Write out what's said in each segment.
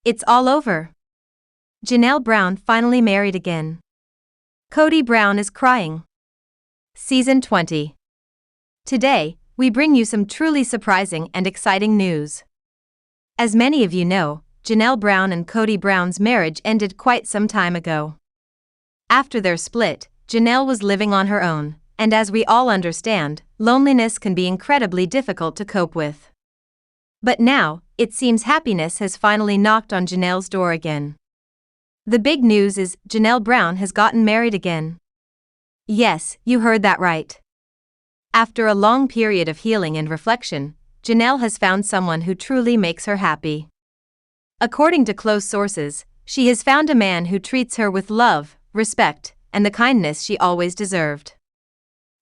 It's all over. Janelle Brown finally married again. Kody Brown is crying. Season 20. Today, we bring you some truly surprising and exciting news. As many of you know, Janelle Brown and Kody Brown's marriage ended quite some time ago. After their split, Janelle was living on her own, and as we all understand, loneliness can be incredibly difficult to cope with. But now, it seems happiness has finally knocked on Janelle's door again. The big news is Janelle Brown has gotten married again. Yes, you heard that right. After a long period of healing and reflection, Janelle has found someone who truly makes her happy. According to close sources, she has found a man who treats her with love, respect, and the kindness she always deserved.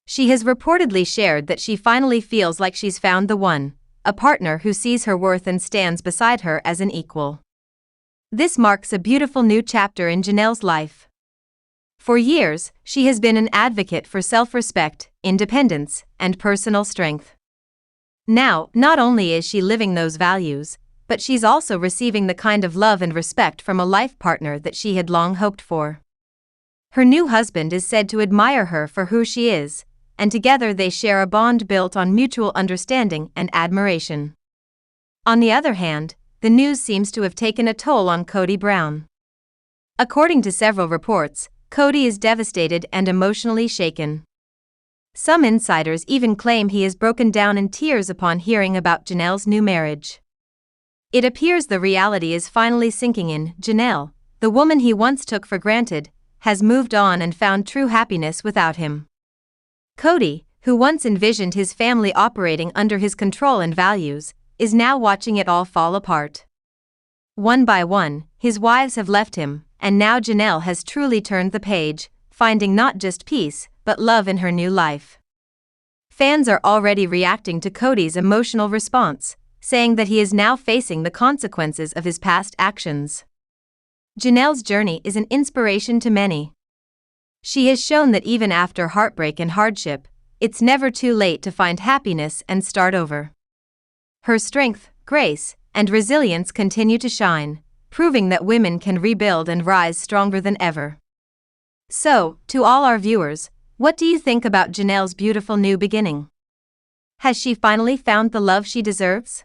She has reportedly shared that she finally feels like she's found the one, a partner who sees her worth and stands beside her as an equal. This marks a beautiful new chapter in Janelle's life. For years, she has been an advocate for self-respect, independence, and personal strength. Now, not only is she living those values, but she's also receiving the kind of love and respect from a life partner that she had long hoped for. Her new husband is said to admire her for who she is, and together they share a bond built on mutual understanding and admiration. On the other hand, the news seems to have taken a toll on Kody Brown. According to several reports, Kody is devastated and emotionally shaken. Some insiders even claim he has broken down in tears upon hearing about Janelle's new marriage. It appears the reality is finally sinking in. Janelle, the woman he once took for granted, has moved on and found true happiness without him. Kody, who once envisioned his family operating under his control and values, is now watching it all fall apart. One by one, his wives have left him, and now Janelle has truly turned the page, finding not just peace, but love in her new life. Fans are already reacting to Kody's emotional response, saying that he is now facing the consequences of his past actions. Janelle's journey is an inspiration to many. She has shown that even after heartbreak and hardship, it's never too late to find happiness and start over. Her strength, grace, and resilience continue to shine, proving that women can rebuild and rise stronger than ever. So, to all our viewers, what do you think about Janelle's beautiful new beginning? Has she finally found the love she deserves?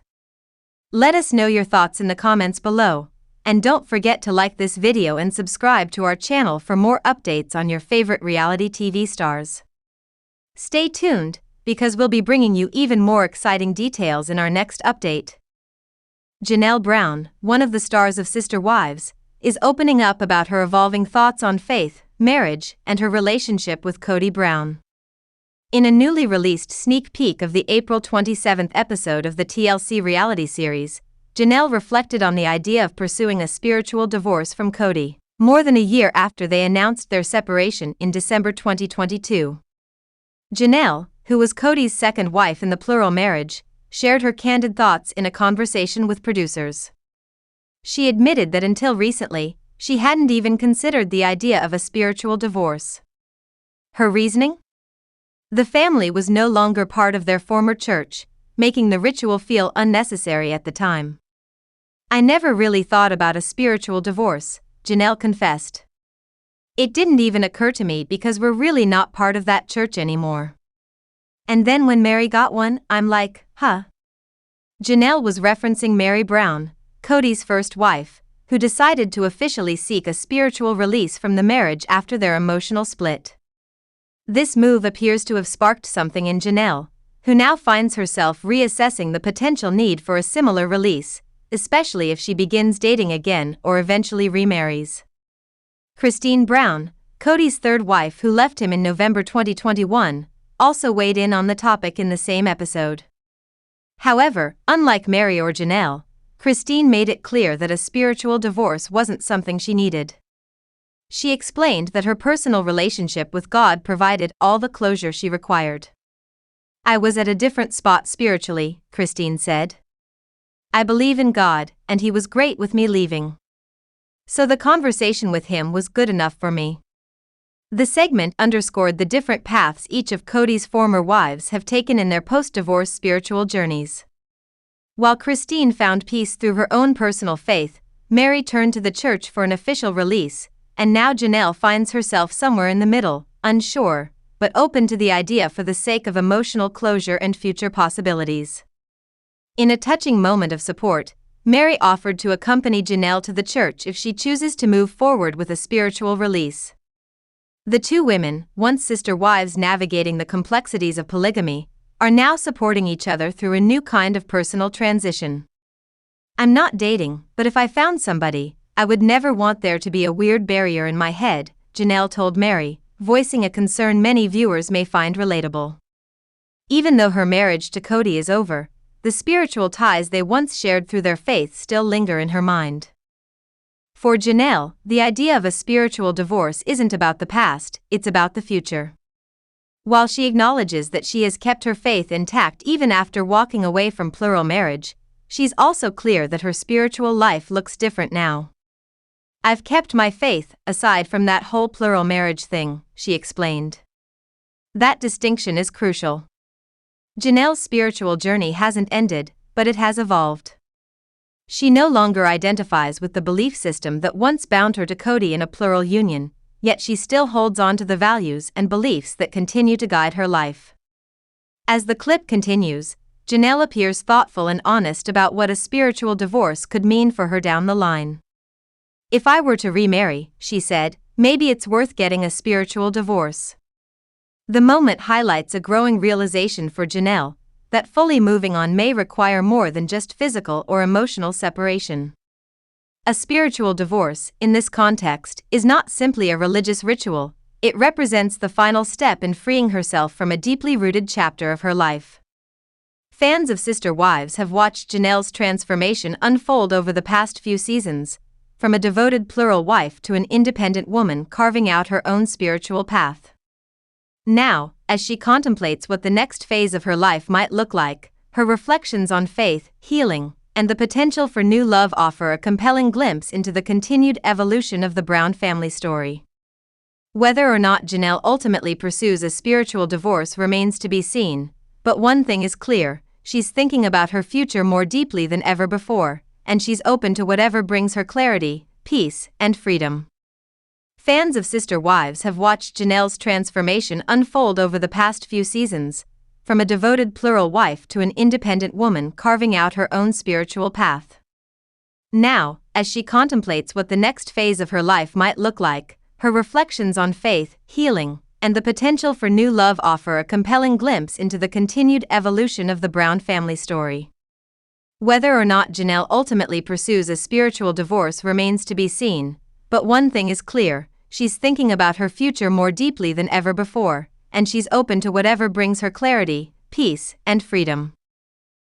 Let us know your thoughts in the comments below, and don't forget to like this video and subscribe to our channel for more updates on your favorite reality TV stars. Stay tuned, because we'll be bringing you even more exciting details in our next update. Janelle Brown, one of the stars of Sister Wives, is opening up about her evolving thoughts on faith, marriage, and her relationship with Kody Brown. In a newly released sneak peek of the April 27th episode of the TLC reality series, Janelle reflected on the idea of pursuing a spiritual divorce from Kody, more than a year after they announced their separation in December 2022. Janelle, who was Kody's second wife in the plural marriage, shared her candid thoughts in a conversation with producers. She admitted that until recently, she hadn't even considered the idea of a spiritual divorce. Her reasoning? The family was no longer part of their former church, making the ritual feel unnecessary at the time. I never really thought about a spiritual divorce, Janelle confessed. It didn't even occur to me because we're really not part of that church anymore. And then when Meri got one, I'm like, huh? Janelle was referencing Meri Brown, Kody's first wife, who decided to officially seek a spiritual release from the marriage after their emotional split. This move appears to have sparked something in Janelle, who now finds herself reassessing the potential need for a similar release, especially if she begins dating again or eventually remarries. Kody Brown, Kody's third wife who left him in November 2021, also weighed in on the topic in the same episode. However, unlike Meri or Janelle, Kody made it clear that a spiritual divorce wasn't something she needed. She explained that her personal relationship with God provided all the closure she required. I was at a different spot spiritually, Kody said. I believe in God, and He was great with me leaving. So the conversation with Him was good enough for me. The segment underscored the different paths each of Kody's former wives have taken in their post-divorce spiritual journeys. While Kody found peace through her own personal faith, Meri turned to the church for an official release, and now Janelle finds herself somewhere in the middle, unsure, but open to the idea for the sake of emotional closure and future possibilities. In a touching moment of support, Meri offered to accompany Janelle to the church if she chooses to move forward with a spiritual release. The two women, once sister wives navigating the complexities of polygamy, are now supporting each other through a new kind of personal transition. "I'm not dating, but if I found somebody, I would never want there to be a weird barrier in my head," Janelle told Meri, voicing a concern many viewers may find relatable. Even though her marriage to Cody is over, the spiritual ties they once shared through their faith still linger in her mind. For Janelle, the idea of a spiritual divorce isn't about the past, it's about the future. While she acknowledges that she has kept her faith intact even after walking away from plural marriage, she's also clear that her spiritual life looks different now. "I've kept my faith, aside from that whole plural marriage thing," she explained. That distinction is crucial. Janelle's spiritual journey hasn't ended, but it has evolved. She no longer identifies with the belief system that once bound her to Cody in a plural union, yet she still holds on to the values and beliefs that continue to guide her life. As the clip continues, Janelle appears thoughtful and honest about what a spiritual divorce could mean for her down the line. "If I were to remarry," she said, "maybe it's worth getting a spiritual divorce." The moment highlights a growing realization for Janelle that fully moving on may require more than just physical or emotional separation. A spiritual divorce, in this context, is not simply a religious ritual, it represents the final step in freeing herself from a deeply rooted chapter of her life. Fans of Sister Wives have watched Janelle's transformation unfold over the past few seasons, from a devoted plural wife to an independent woman carving out her own spiritual path. Now, as she contemplates what the next phase of her life might look like, her reflections on faith, healing, and the potential for new love offer a compelling glimpse into the continued evolution of the Brown family story. Whether or not Janelle ultimately pursues a spiritual divorce remains to be seen, but one thing is clear: she's thinking about her future more deeply than ever before, and she's open to whatever brings her clarity, peace, and freedom. Fans of Sister Wives have watched Janelle's transformation unfold over the past few seasons, from a devoted plural wife to an independent woman carving out her own spiritual path. Now, as she contemplates what the next phase of her life might look like, her reflections on faith, healing, and the potential for new love offer a compelling glimpse into the continued evolution of the Brown family story. Whether or not Janelle ultimately pursues a spiritual divorce remains to be seen, but one thing is clear: she's thinking about her future more deeply than ever before, and she's open to whatever brings her clarity, peace, and freedom.